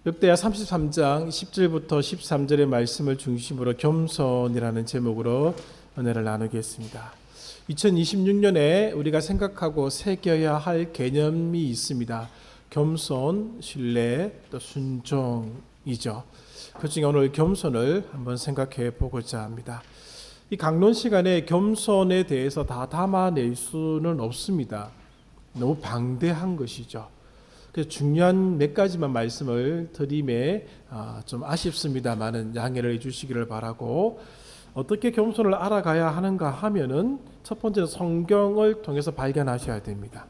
역대하 33장 10절부터 13절의 말씀을 중심으로 겸손이라는 제목으로 은혜를 나누겠습니다. 2026년에 우리가 생각하고 새겨야 할 개념이 있습니다. 겸손, 신뢰, 또 순종이죠. 그중에 오늘 겸손을 한번 생각해 보고자 합니다. 이 강론 시간에 겸손에 대해서 다 담아낼 수는 없습니다. 너무 방대한 것이죠. 그래서 중요한 몇 가지만 말씀을 드림에 좀 아쉽습니다만은 양해를 해주시기를 바라고, 어떻게 겸손을 알아가야 하는가 하면은 첫 번째는 성경을 통해서 발견하셔야 됩니다.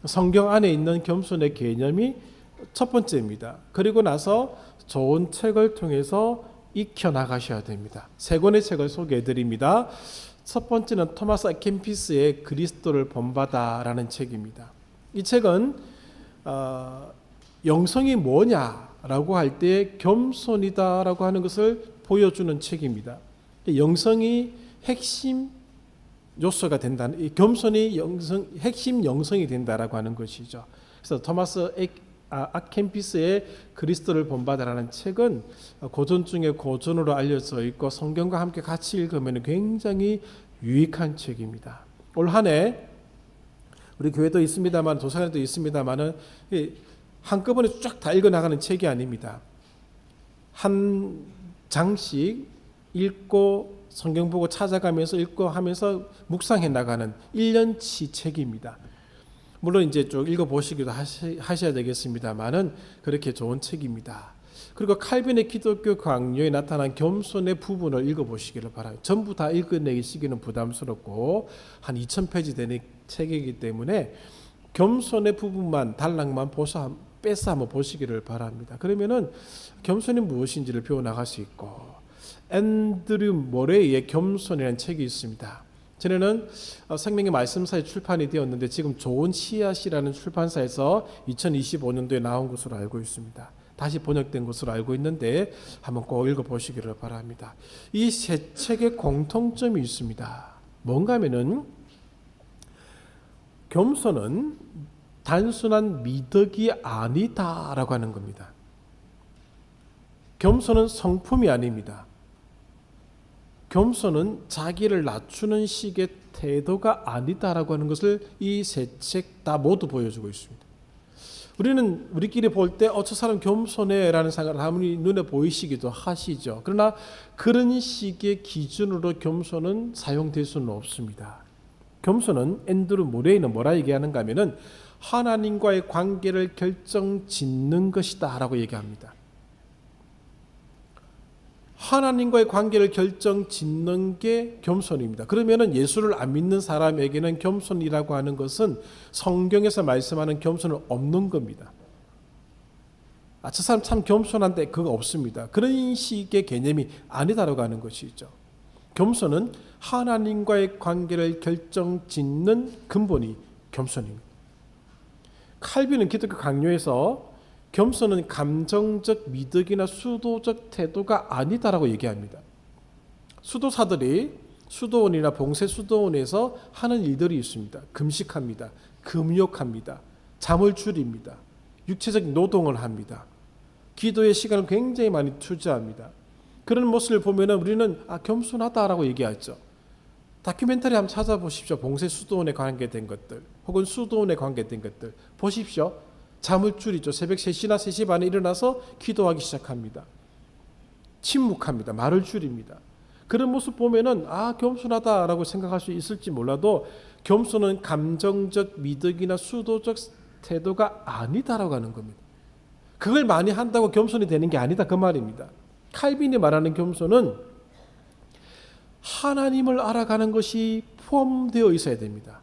성경 안에 있는 겸손의 개념이 첫 번째입니다. 그리고 나서 좋은 책을 통해서 익혀 나가셔야 됩니다. 세 권의 책을 소개해 드립니다. 첫 번째는 토마스 아켄피스의 그리스도를 본받아라는 책입니다. 이 책은 영성이 뭐냐라고 할 때 겸손이다라고 하는 것을 보여주는 책입니다. 영성이 핵심 요소가 된다는, 이 겸손이 핵심 영성이 된다라고 하는 것이죠. 그래서 토마스 아켄피스의 그리스도를 본받아라는 책은 고전 중에 고전으로 알려져 있고 성경과 함께 같이 읽으면 굉장히 유익한 책입니다. 올 한 해 우리 교회도 있습니다만 도서관에도 있습니다만은 한꺼번에 쫙 다 읽어 나가는 책이 아닙니다. 한 장씩 읽고 성경 보고 찾아가면서 읽고 하면서 묵상해 나가는 1년치 책입니다. 물론 이제 쭉 읽어 보시기도 하셔야 되겠습니다만은 그렇게 좋은 책입니다. 그리고 칼빈의 기독교 강요에 나타난 겸손의 부분을 읽어 보시기를 바라요. 전부 다 읽어내시기는 부담스럽고 한 2000페이지 되는 책이기 때문에 겸손의 부분만 단락만 빼서 한번 보시기를 바랍니다. 그러면은 겸손이 무엇인지를 배워 나갈 수 있고, 앤드류 모레이의 겸손이라는 책이 있습니다. 전에는 생명의 말씀사에 출판이 되었는데 지금 좋은 씨앗이라는 출판사에서 2025년도에 나온 것으로 알고 있습니다. 다시 번역된 것으로 알고 있는데 한번 꼭 읽어보시기를 바랍니다. 이 세 책의 공통점이 있습니다. 뭔가 하면은 겸손은 단순한 미덕이 아니다라고 하는 겁니다. 겸손은 성품이 아닙니다. 겸손은 자기를 낮추는 식의 태도가 아니다라고 하는 것을 이 세 책 다 모두 보여주고 있습니다. 우리는 우리끼리 볼 때 저 사람 겸손해라는 생각을 아무리 눈에 보이시기도 하시죠. 그러나 그런 식의 기준으로 겸손은 사용될 수는 없습니다. 겸손은 앤드루 모레이는 뭐라 얘기하는가 하면은 하나님과의 관계를 결정짓는 것이다 라고 얘기합니다. 하나님과의 관계를 결정짓는 게 겸손입니다. 그러면은 예수를 안 믿는 사람에게는 겸손이라고 하는 것은 성경에서 말씀하는 겸손은 없는 겁니다. 저 사람 참 겸손한데 그거 없습니다. 그런 식의 개념이 아니다라고 하는 것이죠. 겸손은 하나님과의 관계를 결정짓는 근본이 겸손입니다. 칼빈은 기독교 강요에서 겸손은 감정적 미덕이나 수도적 태도가 아니다라고 얘기합니다. 수도사들이 수도원이나 봉쇄 수도원에서 하는 일들이 있습니다. 금식합니다. 금욕합니다. 잠을 줄입니다. 육체적 노동을 합니다. 기도의 시간을 굉장히 많이 투자합니다. 그런 모습을 보면 우리는 겸손하다라고 얘기하죠. 다큐멘터리 한번 찾아보십시오. 봉쇄 수도원에 관계된 것들 혹은 수도원에 관계된 것들 보십시오. 잠을 줄이죠. 새벽 3시나 3시 반에 일어나서 기도하기 시작합니다. 침묵합니다. 말을 줄입니다. 그런 모습 보면은 겸손하다라고 생각할 수 있을지 몰라도 겸손은 감정적 미덕이나 수도적 태도가 아니다라고 하는 겁니다. 그걸 많이 한다고 겸손이 되는 게 아니다 그 말입니다. 칼빈이 말하는 겸손은 하나님을 알아가는 것이 포함되어 있어야 됩니다.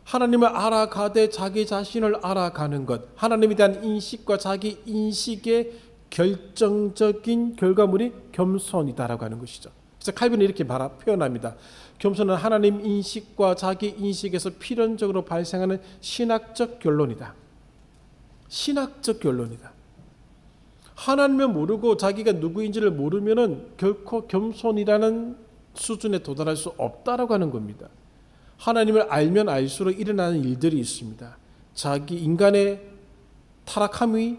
하나님을 알아가되 자기 자신을 알아가는 것, 하나님에 대한 인식과 자기 인식의 결정적인 결과물이 겸손이다라고 하는 것이죠. 그래서 칼빈은 이렇게 표현합니다. 겸손은 하나님 인식과 자기 인식에서 필연적으로 발생하는 신학적 결론이다. 신학적 결론이다. 하나님을 모르고 자기가 누구인지를 모르면은 결코 겸손이라는 수준에 도달할 수 없다라고 하는 겁니다. 하나님을 알면 알수록 일어나는 일들이 있습니다. 자기 인간의 타락함이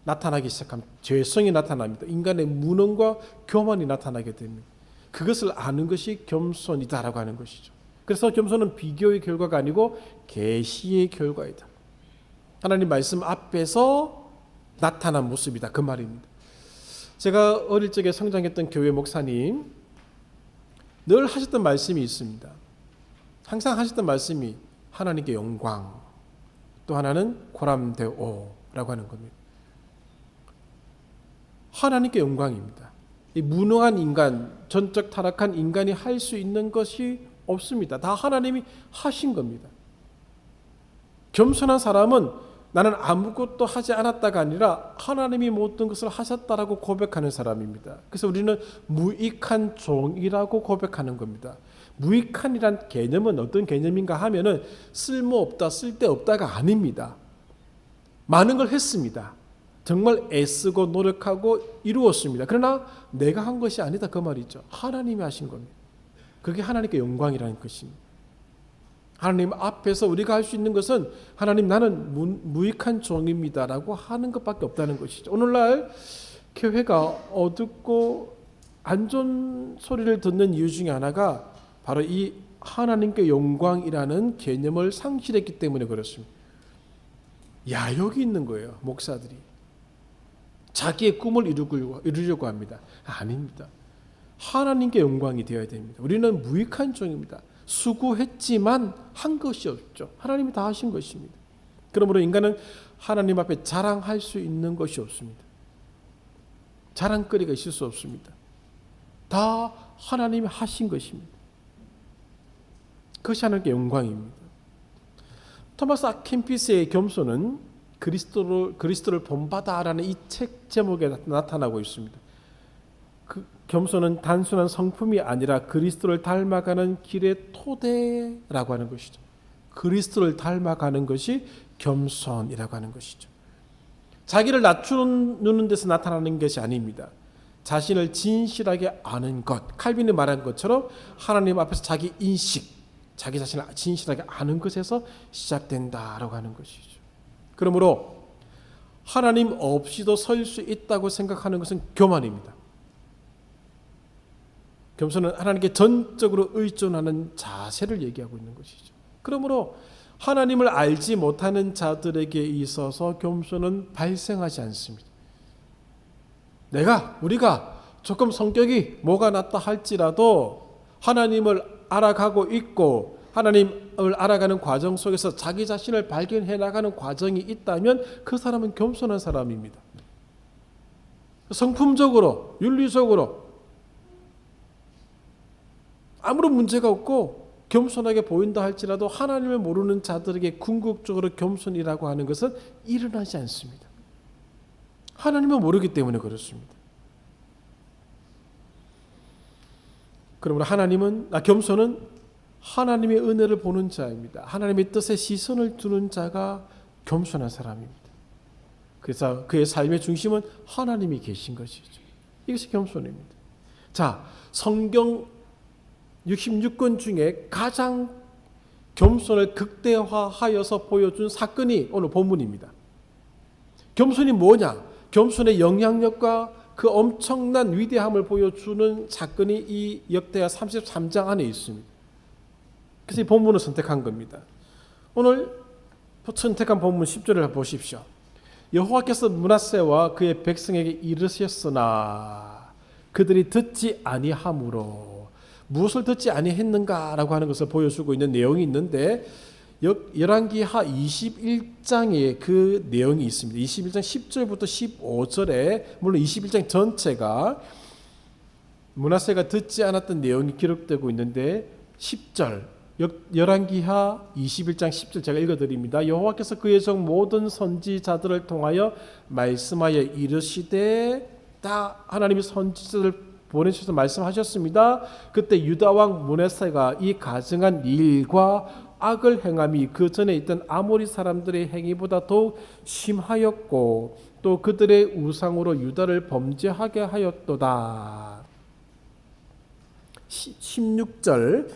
나타나기 시작하면 죄성이 나타납니다. 인간의 무능과 교만이 나타나게 됩니다. 그것을 아는 것이 겸손이다라고 하는 것이죠. 그래서 겸손은 비교의 결과가 아니고 계시의 결과이다. 하나님 말씀 앞에서 나타난 모습이다. 그 말입니다. 제가 어릴 적에 성장했던 교회 목사님 늘 하셨던 말씀이 있습니다. 항상 하셨던 말씀이 하나님께 영광, 또 하나는 고람되오라고 하는 겁니다. 하나님께 영광입니다. 이 무능한 인간, 전적 타락한 인간이 할 수 있는 것이 없습니다. 다 하나님이 하신 겁니다. 겸손한 사람은 나는 아무것도 하지 않았다가 아니라 하나님이 모든 것을 하셨다라고 고백하는 사람입니다. 그래서 우리는 무익한 종이라고 고백하는 겁니다. 무익한이란 개념은 어떤 개념인가 하면은 쓸모없다, 쓸데없다가 아닙니다. 많은 걸 했습니다. 정말 애쓰고 노력하고 이루었습니다. 그러나 내가 한 것이 아니다 그 말이죠. 하나님이 하신 겁니다. 그게 하나님께 영광이라는 것입니다. 하나님 앞에서 우리가 할 수 있는 것은 하나님 나는 무익한 종입니다라고 하는 것밖에 없다는 것이죠. 오늘날 교회가 어둡고 안 좋은 소리를 듣는 이유 중에 하나가 바로 이 하나님께 영광이라는 개념을 상실했기 때문에 그렇습니다. 야욕이 있는 거예요. 목사들이 자기의 꿈을 이루려고 합니다. 아닙니다. 하나님께 영광이 되어야 됩니다. 우리는 무익한 종입니다. 수고했지만 한 것이 없죠. 하나님이 다 하신 것입니다. 그러므로 인간은 하나님 앞에 자랑할 수 있는 것이 없습니다. 자랑거리가 있을 수 없습니다. 다 하나님이 하신 것입니다. 그것이 하나님께 영광입니다. 토마스 아킨피스의 겸손은 그리스도를 본받아라는 이 책 제목에 나타나고 있습니다. 그 겸손은 단순한 성품이 아니라 그리스도를 닮아가는 길의 토대라고 하는 것이죠. 그리스도를 닮아가는 것이 겸손이라고 하는 것이죠. 자기를 낮추는 데서 나타나는 것이 아닙니다. 자신을 진실하게 아는 것, 칼빈이 말한 것처럼 하나님 앞에서 자기 인식, 자기 자신을 진실하게 아는 것에서 시작된다라고 하는 것이죠. 그러므로 하나님 없이도 설 수 있다고 생각하는 것은 교만입니다. 겸손은 하나님께 전적으로 의존하는 자세를 얘기하고 있는 것이죠. 그러므로 하나님을 알지 못하는 자들에게 있어서 겸손은 발생하지 않습니다. 우리가 조금 성격이 뭐가 낫다 할지라도 하나님을 알아가고 있고 하나님을 알아가는 과정 속에서 자기 자신을 발견해 나가는 과정이 있다면 그 사람은 겸손한 사람입니다. 성품적으로, 윤리적으로 아무런 문제가 없고 겸손하게 보인다 할지라도 하나님을 모르는 자들에게 궁극적으로 겸손이라고 하는 것은 일어나지 않습니다. 하나님을 모르기 때문에 그렇습니다. 그러므로 겸손은 하나님의 은혜를 보는 자입니다. 하나님의 뜻에 시선을 두는 자가 겸손한 사람입니다. 그래서 그의 삶의 중심은 하나님이 계신 것이죠. 이것이 겸손입니다. 자, 성경 66권 중에 가장 겸손을 극대화하여서 보여준 사건이 오늘 본문입니다. 겸손이 뭐냐? 겸손의 영향력과 그 엄청난 위대함을 보여주는 사건이 이 역대하 33장 안에 있습니다. 그래서 이 본문을 선택한 겁니다. 오늘 선택한 본문 10절을 보십시오. 여호와께서 므낫세와 그의 백성에게 이르셨으나 그들이 듣지 아니하므로. 무엇을 듣지 아니했는가라고 하는 것을 보여주고 있는 내용이 있는데 열왕기하 21장에 그 내용이 있습니다. 21장 10절부터 15절에 물론 21장 전체가 므낫세가 듣지 않았던 내용이 기록되고 있는데 10절 열왕기하 21장 10절 제가 읽어드립니다. 여호와께서 그의 종 모든 선지자들을 통하여 말씀하여 이르시되 다 하나님이 선지자들 보내주셔서 말씀하셨습니다. 그때 유다왕 므낫세가 이 가증한 일과 악을 행함이 그 전에 있던 아모리 사람들의 행위보다 더욱 심하였고 또 그들의 우상으로 유다를 범죄하게 하였도다. 16절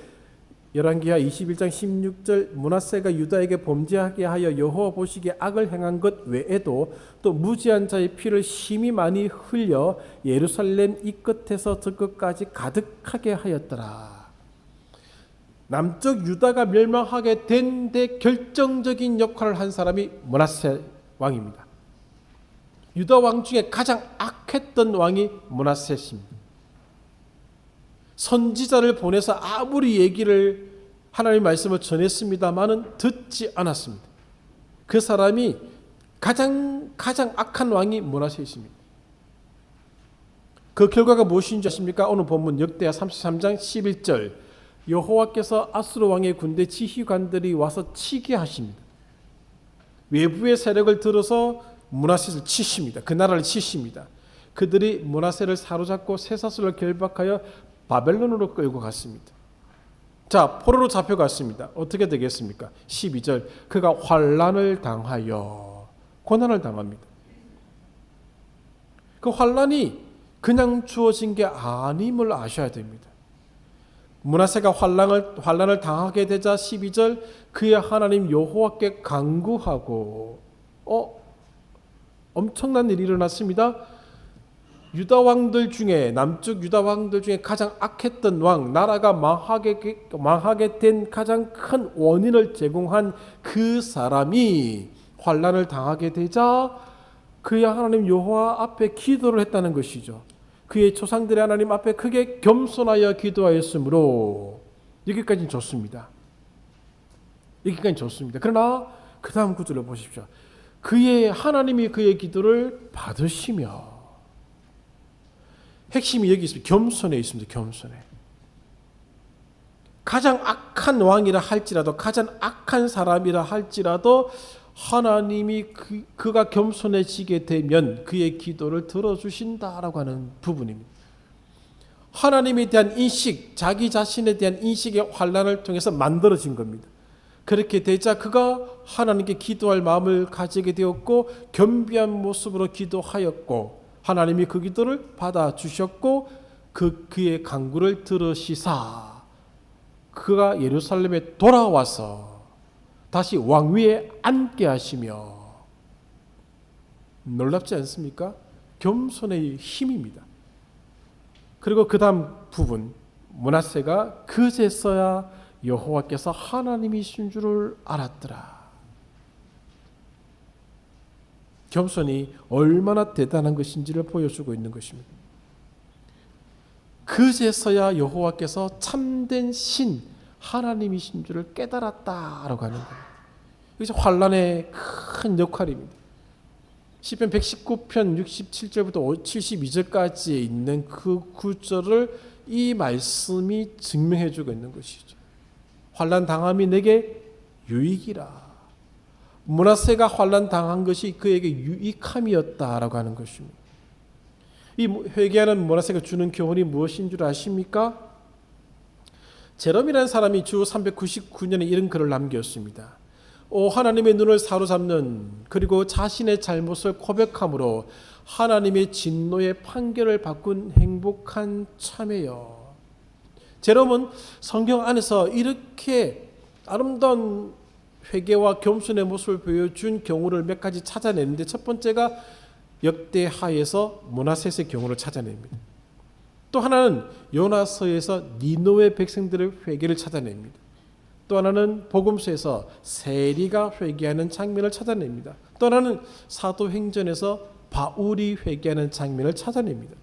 열왕기하 21장 16절 므낫세가 유다에게 범죄하게 하여 여호와 보시기에 악을 행한 것 외에도 또 무지한 자의 피를 심히 많이 흘려 예루살렘 이 끝에서 저 끝까지 가득하게 하였더라. 남쪽 유다가 멸망하게 된 데 결정적인 역할을 한 사람이 므낫세 왕입니다. 유다 왕 중에 가장 악했던 왕이 므낫세입니다. 선지자를 보내서 아무리 얘기를 하나님의 말씀을 전했습니다마는 듣지 않았습니다. 그 사람이 가장 악한 왕이 므낫세입니다. 그 결과가 무엇인지 아십니까? 오늘 본문 역대하 33장 11절 여호와께서 아수르 왕의 군대 지휘관들이 와서 치게 하십니다. 외부의 세력을 들어서 므낫세를 치십니다. 그 나라를 치십니다. 그들이 므낫세를 사로잡고 쇠사슬로 결박하여 바벨론으로 끌고 갔습니다. 자, 포로로 잡혀갔습니다. 어떻게 되겠습니까? 12절 그가 환난을 당하여 고난을 당합니다. 그 환난이 그냥 주어진 게 아님을 아셔야 됩니다. 므낫세가 환난을 당하게 되자 12절 그의 하나님 여호와께 간구하고 엄청난 일이 일어났습니다. 유다 왕들 중에 남쪽 유다 왕들 중에 가장 악했던 왕, 나라가 망하게 된 가장 큰 원인을 제공한 그 사람이 환난을 당하게 되자 그의 하나님 여호와 앞에 기도를 했다는 것이죠. 그의 조상들의 하나님 앞에 크게 겸손하여 기도하였으므로 여기까지는 좋습니다. 여기까지는 좋습니다. 그러나 그 다음 구절을 보십시오. 그의 하나님이 그의 기도를 받으시며 핵심이 여기 있습니다. 겸손에 있습니다. 겸손에. 가장 악한 왕이라 할지라도 가장 악한 사람이라 할지라도 하나님이 그가 겸손해지게 되면 그의 기도를 들어주신다라고 하는 부분입니다. 하나님에 대한 인식, 자기 자신에 대한 인식의 환난을 통해서 만들어진 겁니다. 그렇게 되자 그가 하나님께 기도할 마음을 가지게 되었고 겸비한 모습으로 기도하였고 하나님이 그 기도를 받아주셨고 그의 간구를 들으시사 그가 예루살렘에 돌아와서 다시 왕위에 앉게 하시며 놀랍지 않습니까? 겸손의 힘입니다. 그리고 그 다음 부분 므낫세가 그제서야 여호와께서 하나님이신 줄을 알았더라. 겸손이 얼마나 대단한 것인지를 보여주고 있는 것입니다. 그제서야 여호와께서 참된 신 하나님이신 줄을 깨달았다라고 하는 거예요. 이것이 환난의 큰 역할입니다. 시편 119편 67절부터 72절까지에 있는 그 구절을 이 말씀이 증명해 주고 있는 것이죠. 환난 당함이 내게 유익이라. 므낫세가 환난 당한 것이 그에게 유익함이었다라고 하는 것입니다. 이 회개하는 므낫세가 주는 교훈이 무엇인 줄 아십니까? 제롬이라는 사람이 주 399년에 이런 글을 남겼습니다. 하나님의 눈을 사로잡는 그리고 자신의 잘못을 고백함으로 하나님의 진노의 판결을 바꾼 행복한 참회여. 제롬은 성경 안에서 이렇게 아름다운 회개와 겸손의 모습을 보여준 경우를 몇 가지 찾아내는데 첫 번째가 역대하에서 므낫세의 경우를 찾아냅니다. 또 하나는 요나서에서 니느웨 백성들의 회개를 찾아냅니다. 또 하나는 복음서에서 세리가 회개하는 장면을 찾아냅니다. 또 하나는 사도행전에서 바울이 회개하는 장면을 찾아냅니다.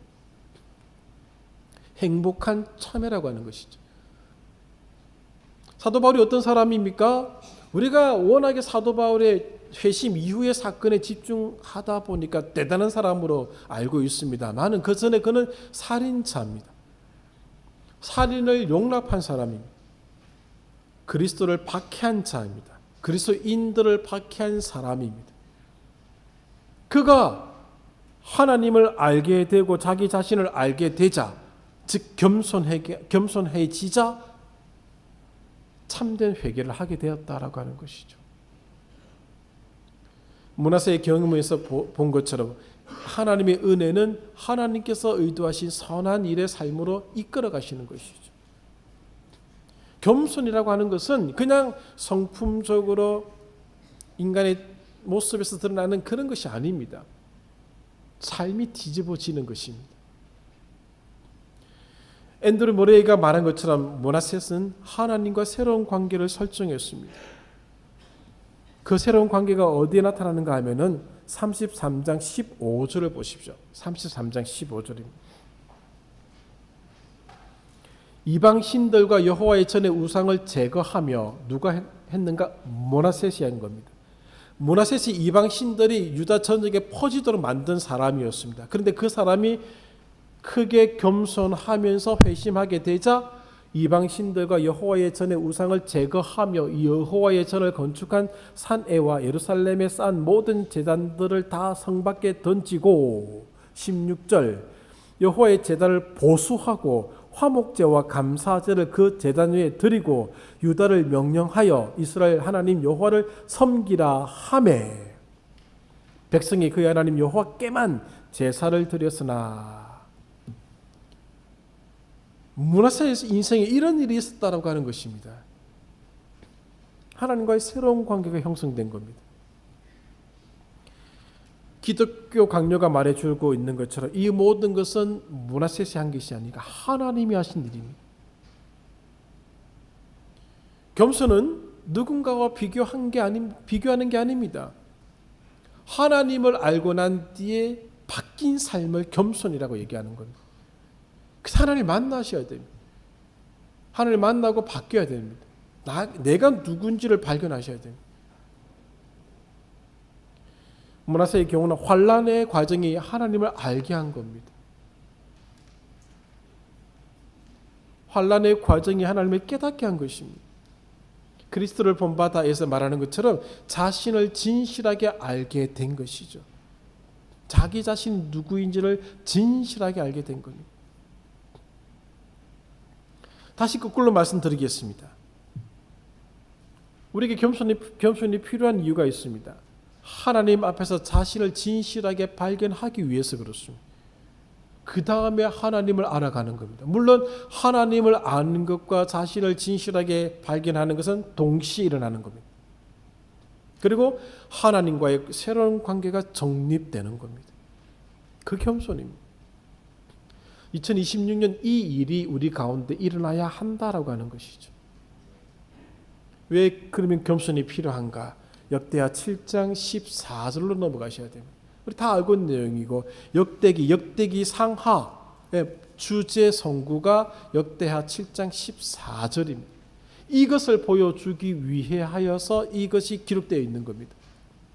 행복한 참회라고 하는 것이죠. 사도 바울이 어떤 사람입니까? 우리가 워낙에 사도 바울의 회심 이후의 사건에 집중하다 보니까 대단한 사람으로 알고 있습니다만 그 전에 그는 살인자입니다. 살인을 용납한 사람입니다. 그리스도를 박해한 자입니다. 그리스도인들을 박해한 사람입니다. 그가 하나님을 알게 되고 자기 자신을 알게 되자 즉 겸손해지자 참된 회개를 하게 되었다라고 하는 것이죠. 므낫세의 경험에서 본 것처럼 하나님의 은혜는 하나님께서 의도하신 선한 일의 삶으로 이끌어 가시는 것이죠. 겸손이라고 하는 것은 그냥 성품적으로 인간의 모습에서 드러나는 그런 것이 아닙니다. 삶이 뒤집어지는 것입니다. 앤드루 모레이가 말한 것처럼 므낫셋은 하나님과 새로운 관계를 설정했습니다. 그 새로운 관계가 어디에 나타나는가 하면은 33장 15절을 보십시오. 33장 15절입니다. 이방 신들과 여호와의 전에 우상을 제거하며 누가 했는가? 므낫셋이 한 겁니다. 므낫셋이 이방 신들이 유다 전역에 퍼지도록 만든 사람이었습니다. 그런데 그 사람이 크게 겸손하면서 회심하게 되자 이방 신들과 여호와의 전에 우상을 제거하며 여호와의 전을 건축한 산에와 예루살렘에 쌓은 모든 제단들을 다 성 밖에 던지고 16절 여호와의 제단을 보수하고 화목제와 감사제를 그 제단 위에 드리고 유다를 명령하여 이스라엘 하나님 여호와를 섬기라 하매 백성이 그의 하나님 여호와께만 제사를 드렸으나 므낫셋의 인생에 이런 일이 있었다라고 하는 것입니다. 하나님과의 새로운 관계가 형성된 겁니다. 기독교 강요가 말해주고 있는 것처럼 이 모든 것은 므낫셋이 한 것이 아니라 하나님이 하신 일입니다. 겸손은 누군가와 비교하는 게 아닙니다. 하나님을 알고 난 뒤에 바뀐 삶을 겸손이라고 얘기하는 겁니다. 하나님을 만나셔야 됩니다. 하나님을 만나고 바뀌어야 됩니다. 내가 누군지를 발견하셔야 됩니다. 므낫셋의 경우는 환난의 과정이 하나님을 알게 한 겁니다. 환난의 과정이 하나님을 깨닫게 한 것입니다. 그리스도를 본받아에서 말하는 것처럼 자신을 진실하게 알게 된 것이죠. 자기 자신이 누구인지를 진실하게 알게 된 겁니다. 다시 거꾸로 말씀드리겠습니다. 우리에게 겸손이 필요한 이유가 있습니다. 하나님 앞에서 자신을 진실하게 발견하기 위해서 그렇습니다. 그 다음에 하나님을 알아가는 겁니다. 물론 하나님을 아는 것과 자신을 진실하게 발견하는 것은 동시에 일어나는 겁니다. 그리고 하나님과의 새로운 관계가 정립되는 겁니다. 그 겸손입니다. 2026년 이 일이 우리 가운데 일어나야 한다라고 하는 것이죠. 왜 그러면 겸손이 필요한가? 역대하 7장 14절로 넘어가셔야 됩니다. 우리 다 알고 있는 내용이고 역대기 상하의 주제 성구가 역대하 7장 14절입니다. 이것을 보여주기 위해 하여서 이것이 기록되어 있는 겁니다.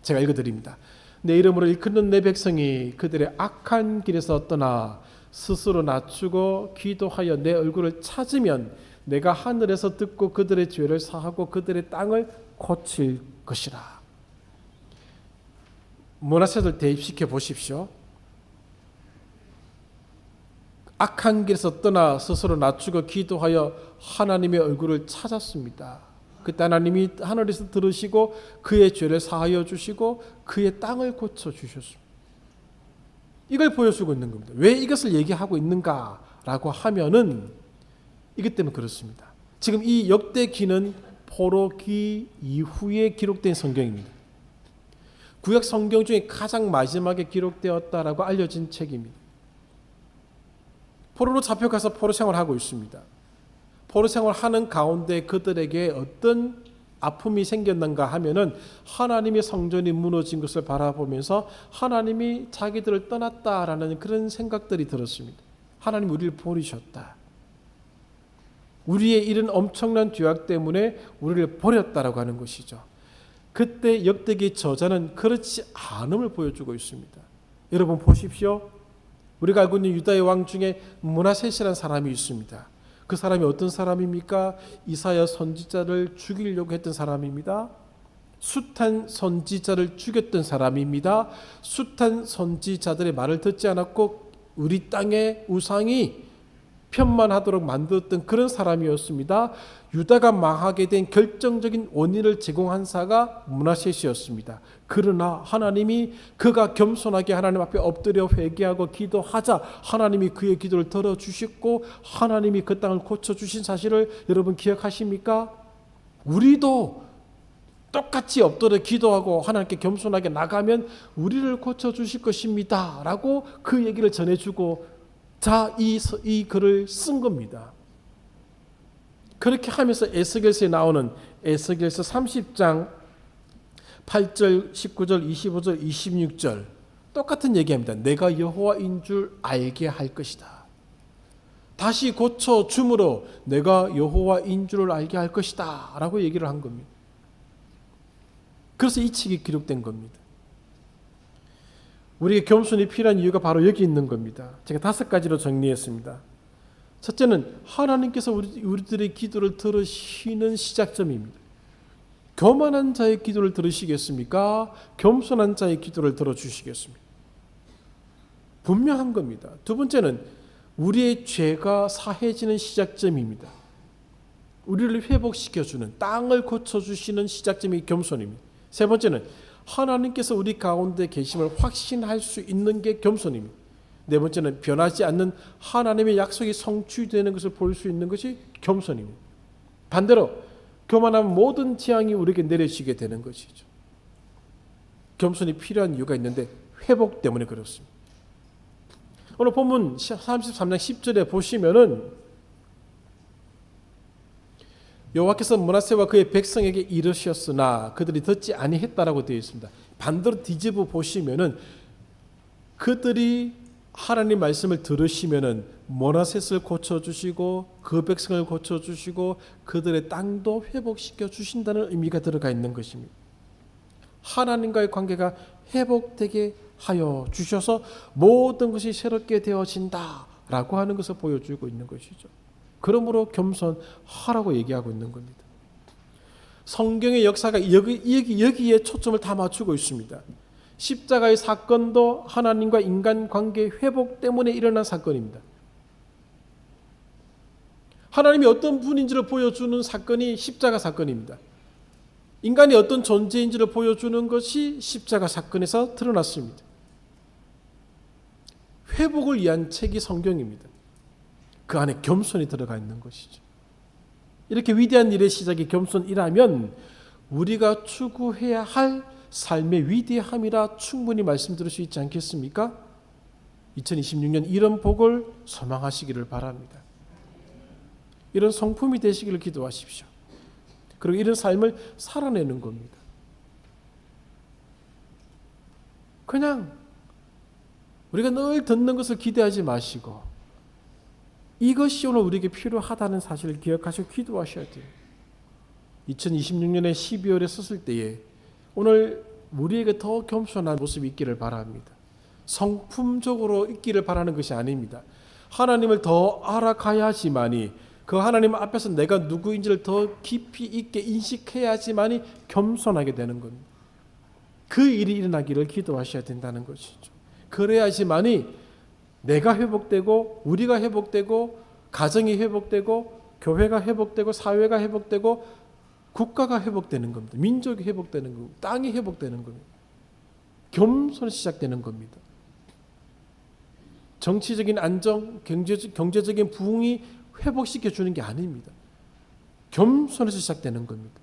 제가 읽어드립니다. 내 이름으로 일컫는 내 백성이 그들의 악한 길에서 떠나 스스로 낮추고 기도하여 내 얼굴을 찾으면 내가 하늘에서 듣고 그들의 죄를 사하고 그들의 땅을 고칠 것이라. 므낫셋을 대입시켜 보십시오. 악한 길에서 떠나 스스로 낮추고 기도하여 하나님의 얼굴을 찾았습니다. 그때 하나님이 하늘에서 들으시고 그의 죄를 사하여 주시고 그의 땅을 고쳐 주셨습니다. 이걸 보여주고 있는 겁니다. 왜 이것을 얘기하고 있는가라고 하면은 이것 때문에 그렇습니다. 지금 이 역대기는 포로기 이후에 기록된 성경입니다. 구약 성경 중에 가장 마지막에 기록되었다라고 알려진 책입니다. 포로로 잡혀가서 포로 생활하고 있습니다. 포로 생활하는 가운데 그들에게 어떤 아픔이 생겼는가 하면은 하나님의 성전이 무너진 것을 바라보면서 하나님이 자기들을 떠났다라는 그런 생각들이 들었습니다. 하나님 우리를 버리셨다. 우리의 이런 엄청난 죄악 때문에 우리를 버렸다라고 하는 것이죠. 그때 역대기 저자는 그렇지 않음을 보여주고 있습니다. 여러분 보십시오. 우리가 알고 있는 유다의 왕 중에 므낫셋이라는 사람이 있습니다. 그 사람이 어떤 사람입니까? 이사야 선지자를 죽이려고 했던 사람입니다. 숱한 선지자를 죽였던 사람입니다. 숱한 선지자들의 말을 듣지 않았고 우리 땅의 우상이 편만하도록 만들었던 그런 사람이었습니다. 유다가 망하게 된 결정적인 원인을 제공한 자가 므낫셋이었습니다. 그러나 하나님이 그가 겸손하게 하나님 앞에 엎드려 회개하고 기도하자 하나님이 그의 기도를 들어주셨고 하나님이 그 땅을 고쳐주신 사실을 여러분 기억하십니까? 우리도 똑같이 엎드려 기도하고 하나님께 겸손하게 나가면 우리를 고쳐주실 것입니다 라고 그 얘기를 전해주고 이 글을 쓴 겁니다. 그렇게 하면서 에스겔서에 나오는 에스겔서 30장 8절, 19절, 25절, 26절 똑같은 얘기합니다. 내가 여호와인 줄 알게 할 것이다. 다시 고쳐줌으로 내가 여호와인 줄을 알게 할 것이다 라고 얘기를 한 겁니다. 그래서 이 책이 기록된 겁니다. 우리에게 겸손이 필요한 이유가 바로 여기 있는 겁니다. 제가 5가지로 정리했습니다. 첫째는 하나님께서 우리들의 기도를 들으시는 시작점입니다. 교만한 자의 기도를 들으시겠습니까? 겸손한 자의 기도를 들어주시겠습니까? 분명한 겁니다. 두 번째는 우리의 죄가 사해지는 시작점입니다. 우리를 회복시켜주는, 땅을 고쳐주시는 시작점이 겸손입니다. 세 번째는 하나님께서 우리 가운데 계심을 확신할 수 있는 게 겸손입니다. 네 번째는 변하지 않는 하나님의 약속이 성취되는 것을 볼 수 있는 것이 겸손입니다. 반대로 교만하면 모든 재앙이 우리에게 내려지게 되는 것이죠. 겸손이 필요한 이유가 있는데 회복 때문에 그렇습니다. 오늘 본문 33장 10절에 보시면은 여호와께서 므낫세와 그의 백성에게 이르셨으나 그들이 듣지 아니했다라고 되어 있습니다. 반대로 뒤집어 보시면은 그들이 하나님 말씀을 들으시면은 므낫셋을 고쳐 주시고 그 백성을 고쳐 주시고 그들의 땅도 회복시켜 주신다는 의미가 들어가 있는 것입니다. 하나님과의 관계가 회복되게 하여 주셔서 모든 것이 새롭게 되어진다라고 하는 것을 보여주고 있는 것이죠. 그러므로 겸손하라고 얘기하고 있는 겁니다. 성경의 역사가 여기에 초점을 다 맞추고 있습니다. 십자가의 사건도 하나님과 인간 관계 회복 때문에 일어난 사건입니다. 하나님이 어떤 분인지를 보여주는 사건이 십자가 사건입니다. 인간이 어떤 존재인지를 보여주는 것이 십자가 사건에서 드러났습니다. 회복을 위한 책이 성경입니다. 그 안에 겸손이 들어가 있는 것이죠. 이렇게 위대한 일의 시작이 겸손이라면 우리가 추구해야 할 삶의 위대함이라 충분히 말씀드릴 수 있지 않겠습니까? 2026년 이런 복을 소망하시기를 바랍니다. 이런 성품이 되시기를 기도하십시오. 그리고 이런 삶을 살아내는 겁니다. 그냥 우리가 늘 듣는 것을 기대하지 마시고 이것이 오늘 우리에게 필요하다는 사실을 기억하시고 기도하셔야 돼요. 2026년에 12월에 썼을 때에 오늘 우리에게 더 겸손한 모습이 있기를 바랍니다. 성품적으로 있기를 바라는 것이 아닙니다. 하나님을 더 알아가야지만이 그 하나님 앞에서 내가 누구인지를 더 깊이 있게 인식해야지만이 겸손하게 되는 겁니다. 그 일이 일어나기를 기도하셔야 된다는 것이죠. 그래야지만이 내가 회복되고 우리가 회복되고 가정이 회복되고 교회가 회복되고 사회가 회복되고 국가가 회복되는 겁니다. 민족이 회복되는 겁니다. 땅이 회복되는 겁니다. 겸손이 시작되는 겁니다. 정치적인 안정, 경제적인 부흥이 회복시켜 주는 게 아닙니다. 겸손에서 시작되는 겁니다.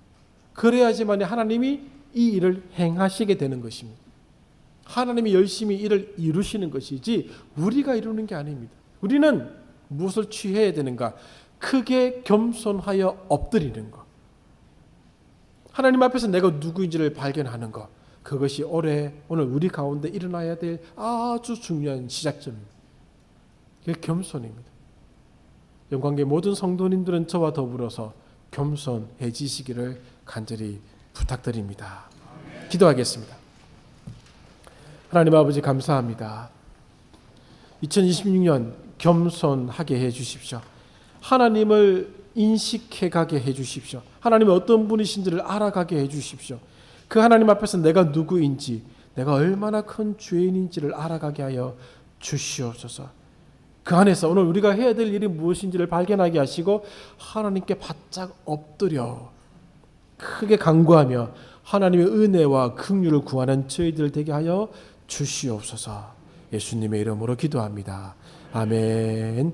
그래야지만 하나님이 이 일을 행하시게 되는 것입니다. 하나님이 열심히 일을 이루시는 것이지 우리가 이루는 게 아닙니다. 우리는 무엇을 취해야 되는가? 크게 겸손하여 엎드리는 것. 하나님 앞에서 내가 누구인지를 발견하는 것. 그것이 오늘 우리 가운데 일어나야 될 아주 중요한 시작점입니다. 그게 겸손입니다. 영광계 모든 성도님들은 저와 더불어서 겸손해지시기를 간절히 부탁드립니다. 기도하겠습니다. 하나님 아버지 감사합니다. 2026년 겸손하게 해주십시오. 하나님을 인식해가게 해주십시오. 하나님이 어떤 분이신지를 알아가게 해주십시오. 그 하나님 앞에서 내가 누구인지 내가 얼마나 큰 죄인인지를 알아가게 하여 주시옵소서. 그 안에서 오늘 우리가 해야 될 일이 무엇인지를 발견하게 하시고 하나님께 바짝 엎드려 크게 간구하며 하나님의 은혜와 긍휼을 구하는 저희들 되게 하여 주시옵소서. 예수님의 이름으로 기도합니다. 아멘.